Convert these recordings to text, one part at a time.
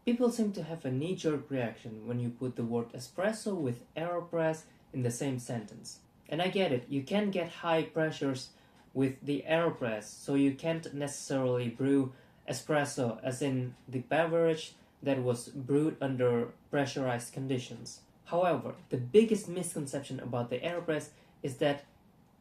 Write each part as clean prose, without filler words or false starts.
People seem to have a knee-jerk reaction when you put the word espresso with AeroPress in the same sentence. And I get it, you can get high pressures with the AeroPress, so you can't necessarily brew espresso as in the beverage that was brewed under pressurized conditions. However, the biggest misconception about the AeroPress is that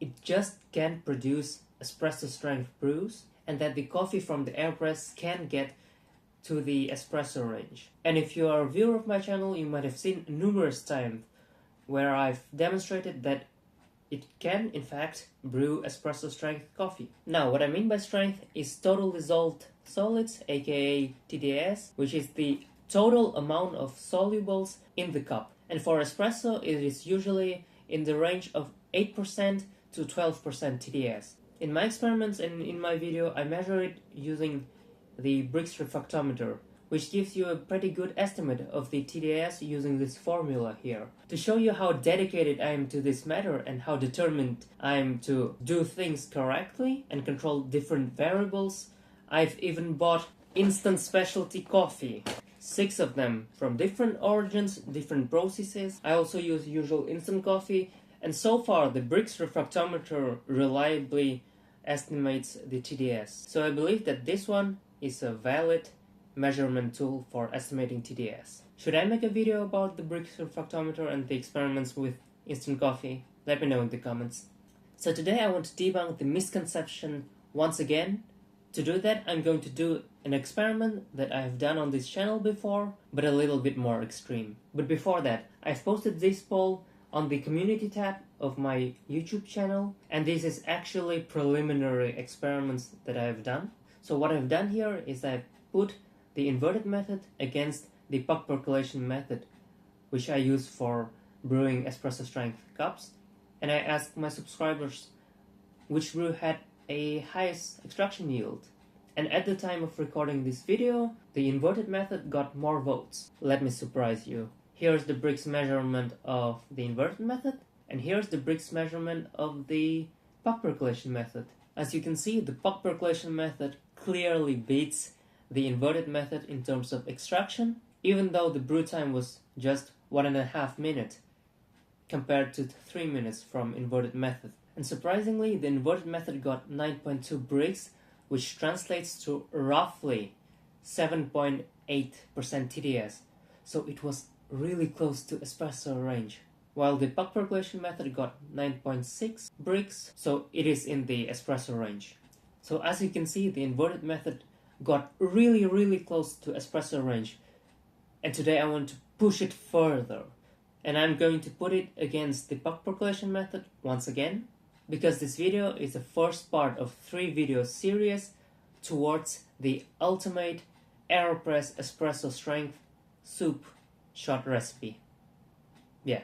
it just can't produce espresso strength brews and that the coffee from the AeroPress can get to the espresso range. And if you are a viewer of my channel, you might have seen numerous times where I've demonstrated that it can in fact brew espresso strength coffee. Now, what I mean by strength is total dissolved solids, aka TDS, which is the total amount of solubles in the cup. And for espresso, it is usually in the range of 8% to 12% TDS. In my experiments and in my video, I measure it using the Brix Refractometer, which gives you a pretty good estimate of the TDS using this formula here. To show you how dedicated I am to this matter and how determined I am to do things correctly and control different variables, I've even bought instant specialty coffee. 6 of them from different origins, different processes. I also use usual instant coffee, and so far the Brix Refractometer reliably estimates the TDS. So I believe that this one is a valid measurement tool for estimating TDS. Should I make a video about the Brix Refractometer and the experiments with instant coffee? Let me know in the comments. So today I want to debunk the misconception once again. To do that, I'm going to do an experiment that I have done on this channel before, but a little bit more extreme. But before that, I've posted this poll on the community tab of my YouTube channel, and this is actually preliminary experiments that I have done. So what I've done here is I've put the inverted method against the puck percolation method, which I use for brewing espresso strength cups, and I asked my subscribers which brew had a highest extraction yield. And at the time of recording this video, the inverted method got more votes. Let me surprise you. Here's the Brix measurement of the inverted method, and here's the Brix measurement of the puck percolation method. As you can see, the puck percolation method clearly beats the inverted method in terms of extraction, even though the brew time was just 1.5 minutes compared to 3 minutes from inverted method. And surprisingly, the inverted method got 9.2 Brix, which translates to roughly 7.8% TDS, so it was really close to espresso range. While the puck percolation method got 9.6 Brix, so it is in the espresso range. So as you can see, the inverted method got really close to espresso range, and today I want to push it further. And I'm going to put it against the puck percolation method once again, because this video is the first part of 3 video series towards the ultimate AeroPress Espresso-Strength Soup shot recipe. Yeah.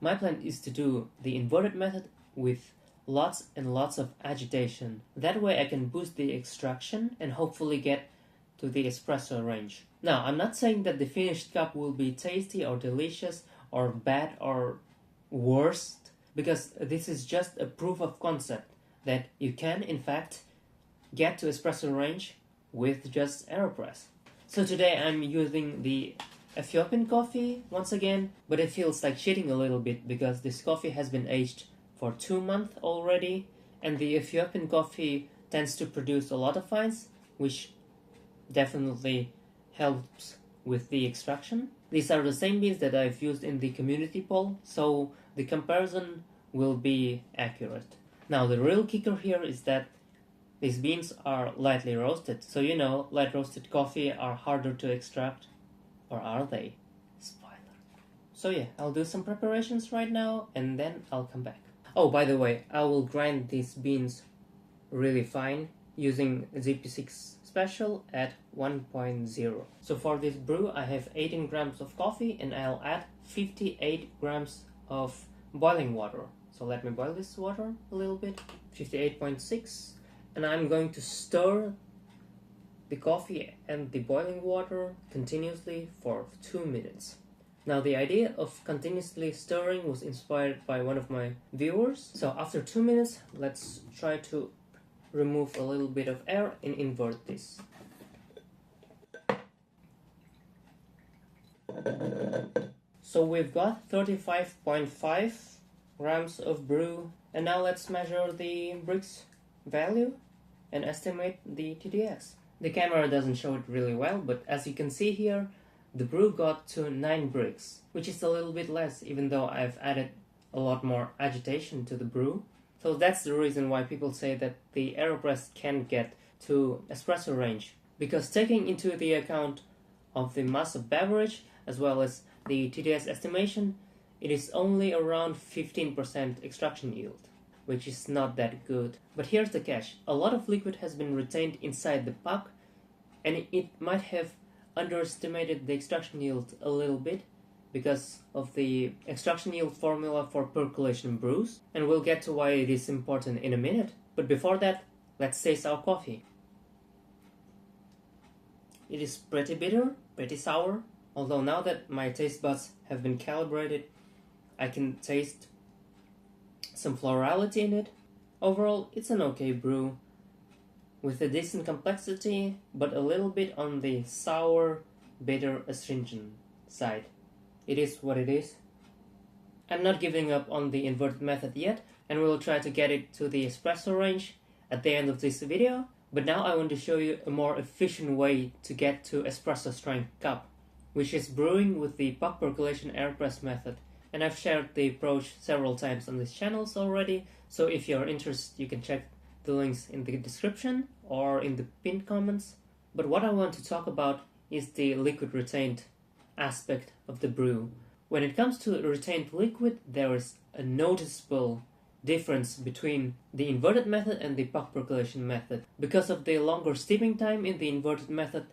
My plan is to do the inverted method with lots and lots of agitation. That way I can boost the extraction and hopefully get to the espresso range. Now, I'm not saying that the finished cup will be tasty or delicious or bad or worse, because this is just a proof of concept that you can in fact get to espresso range with just AeroPress. So today I'm using the Ethiopian coffee once again, but it feels like cheating a little bit because this coffee has been aged for 2 months already, and the Ethiopian coffee tends to produce a lot of fines, which definitely helps with the extraction. These are the same beans that I've used in the community poll, so the comparison will be accurate. Now the real kicker here is that these beans are lightly roasted, so you know, light roasted coffee are harder to extract. Or are they? Spoiler. So yeah, I'll do some preparations right now and then I'll come back. Oh, by the way, I will grind these beans really fine using ZP6 Special at 1.0. So for this brew I have 18 grams of coffee and I'll add 58 grams of boiling water. So let me boil this water a little bit, 58.6, and I'm going to stir the coffee and the boiling water continuously for 2 minutes. Now the idea of continuously stirring was inspired by one of my viewers. So after 2 minutes, let's try to remove a little bit of air and invert this. So we've got 35.5 grams of brew, and now let's measure the Brix value and estimate the TDS. The camera doesn't show it really well, but as you can see here, the brew got to 9 Brix, which is a little bit less, even though I've added a lot more agitation to the brew. So that's the reason why people say that the AeroPress can get to espresso range, because taking into the account of the mass of beverage as well as the TDS estimation, it is only around 15% extraction yield, which is not that good. But here's the catch: a lot of liquid has been retained inside the puck, and it might have underestimated the extraction yield a little bit because of the extraction yield formula for percolation brews, and we'll get to why it is important in a minute. But before that, let's taste our coffee. It is pretty bitter, pretty sour, although now that my taste buds have been calibrated, I can taste some florality in it. Overall, it's an okay brew with a decent complexity, but a little bit on the sour, bitter, astringent side. It is what it is. I'm not giving up on the inverted method yet, and we'll try to get it to the espresso range at the end of this video. But now I want to show you a more efficient way to get to espresso strength cup, which is brewing with the puck percolation AeroPress method. And I've shared the approach several times on these channels already, so if you're interested you can check the links in the description or in the pinned comments. But what I want to talk about is the liquid retained aspect of the brew. When it comes to retained liquid, there is a noticeable difference between the inverted method and the puck percolation method. Because of the longer steeping time in the inverted method,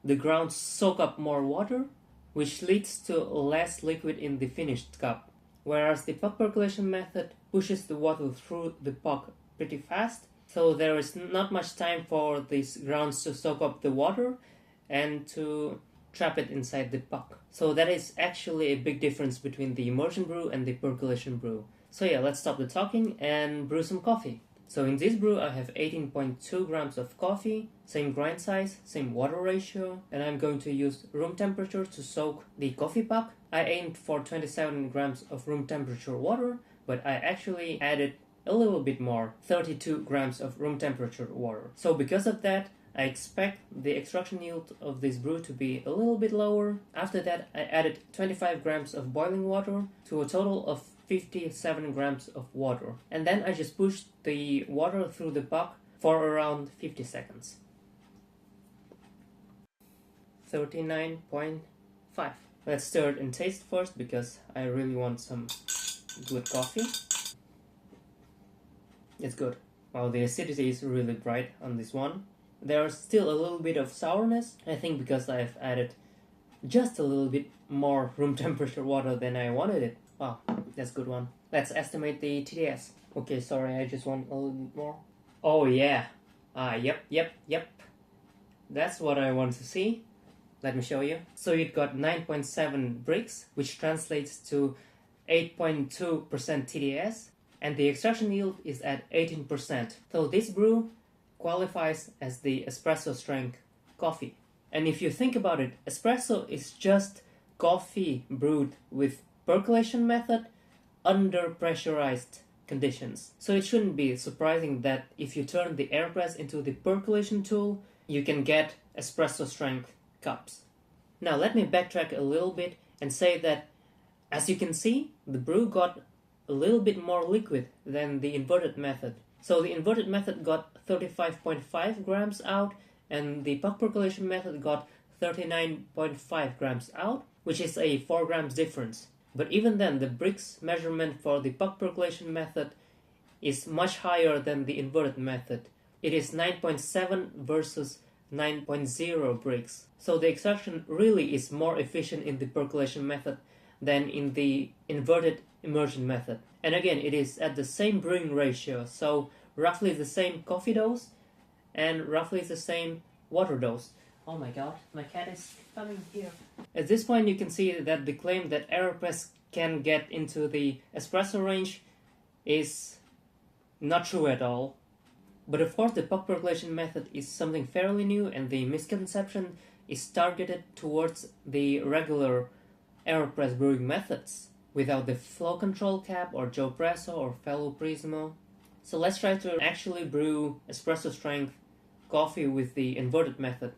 the grounds soak up more water, which leads to less liquid in the finished cup. Whereas the puck percolation method pushes the water through the puck pretty fast, so there is not much time for these grounds to soak up the water and to trap it inside the puck. So that is actually a big difference between the immersion brew and the percolation brew. So yeah, let's stop the talking and brew some coffee. So in this brew I have 18.2 grams of coffee, same grind size, same water ratio, and I'm going to use room temperature to soak the coffee puck. I aimed for 27 grams of room temperature water, but I actually added a little bit more, 32 grams of room temperature water. So because of that, I expect the extraction yield of this brew to be a little bit lower. After that, I added 25 grams of boiling water to a total of 57 grams of water. And then I just pushed the water through the puck for around 50 seconds. 39.5. Let's stir it and taste first because I really want some good coffee. It's good. Wow, the acidity is really bright on this one. There's still a little bit of sourness, I think because I've added just a little bit more room temperature water than I wanted it. Wow, that's a good one. Let's estimate the TDS. Okay, sorry, I just want a little bit more. Oh yeah. Yep. That's what I want to see. Let me show you. So it got 9.7 Brix, which translates to 8.2% TDS, and the extraction yield is at 18%. So this brew qualifies as the espresso-strength coffee. And if you think about it, espresso is just coffee brewed with percolation method under pressurized conditions. So it shouldn't be surprising that if you turn the AeroPress into the percolation tool, you can get espresso-strength cups. Now let me backtrack a little bit and say that, as you can see, the brew got a little bit more liquid than the inverted method. So the inverted method got 35.5 grams out, and the puck percolation method got 39.5 grams out, which is a 4 grams difference. But even then, the Brix measurement for the puck percolation method is much higher than the inverted method. It is 9.7 versus 9.0 Brix. So the extraction really is more efficient in the percolation method than in the inverted immersion method. And again, it is at the same brewing ratio, so roughly the same coffee dose and roughly the same water dose. Oh my god, my cat is coming here. At this point you can see that the claim that AeroPress can get into the espresso range is not true at all. But of course the puck percolation method is something fairly new, and the misconception is targeted towards the regular AeroPress brewing methods without the flow control cap or Jopresso or Fellow Prismo. So let's try to actually brew espresso strength coffee with the inverted method,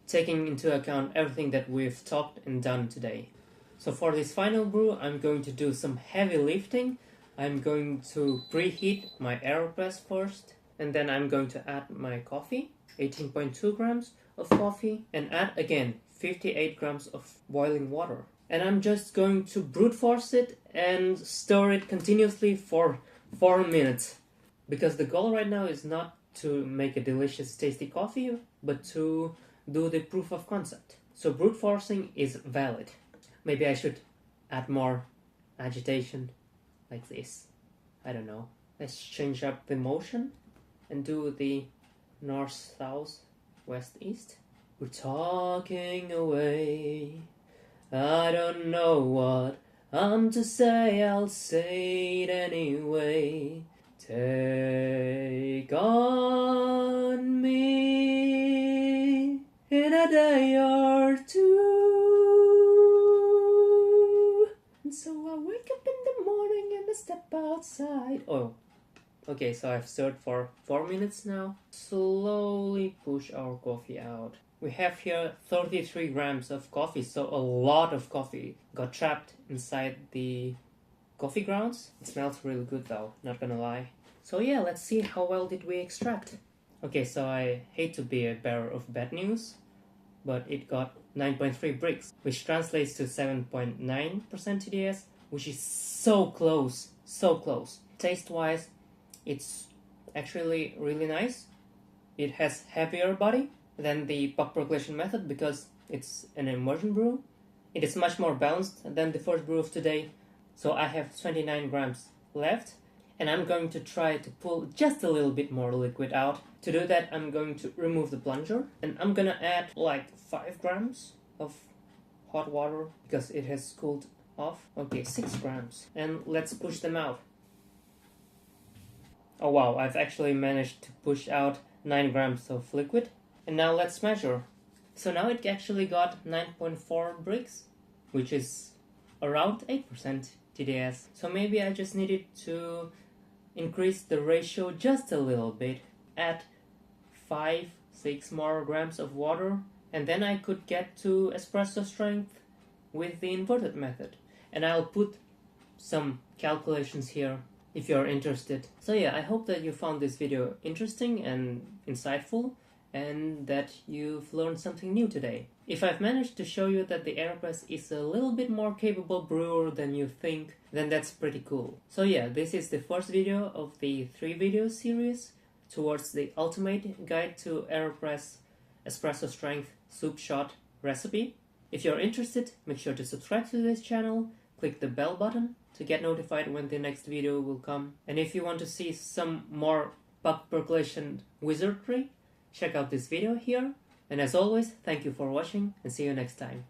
taking into account everything that we've talked and done today. So for this final brew, I'm going to do some heavy lifting. I'm going to preheat my AeroPress first, and then I'm going to add my coffee, 18.2 grams of coffee, and add again 58 grams of boiling water. And I'm just going to brute force it and stir it continuously for 4 minutes. Because the goal right now is not to make a delicious, tasty coffee, but to do the proof of concept. So brute forcing is valid. Maybe I should add more agitation, like this. I don't know. Let's change up the motion and do the north, south, west, east. We're talking away. I don't know what I'm to say. I'll say it anyway. Take on me in a day or two. And so I wake up in the morning and I step outside. Oh, okay, so I've stirred for 4 minutes now. Slowly push our coffee out. We have here 33 grams of coffee, so a lot of coffee got trapped inside the coffee grounds. It smells really good though, not gonna lie. So yeah, let's see how well did we extract. Okay, so I hate to be a bearer of bad news, but it got 9.3 Brix, which translates to 7.9% TDS, which is so close, so close. Taste-wise, it's actually really nice. It has heavier body than the percolation method because it's an immersion brew. It is much more balanced than the first brew of today. So I have 29 grams left, and I'm going to try to pull just a little bit more liquid out. To do that, I'm going to remove the plunger, and I'm gonna add like 5 grams of hot water because it has cooled off. Okay, 6 grams, and let's push them out. Oh wow, I've actually managed to push out 9 grams of liquid. And now let's measure. So now it actually got 9.4 Brix, which is around 8% TDS. So maybe I just needed to increase the ratio just a little bit, add 5-6 more grams of water, and then I could get to espresso strength with the inverted method. And I'll put some calculations here if you're interested. So yeah, I hope that you found this video interesting and insightful, and that you've learned something new today. If I've managed to show you that the AeroPress is a little bit more capable brewer than you think, then that's pretty cool. So yeah, this is the first video of the 3-video series towards the ultimate guide to AeroPress Espresso-Strength Soup Shot recipe. If you're interested, make sure to subscribe to this channel, click the bell button to get notified when the next video will come. And if you want to see some more percolation wizardry, check out this video here. And as always, thank you for watching and see you next time.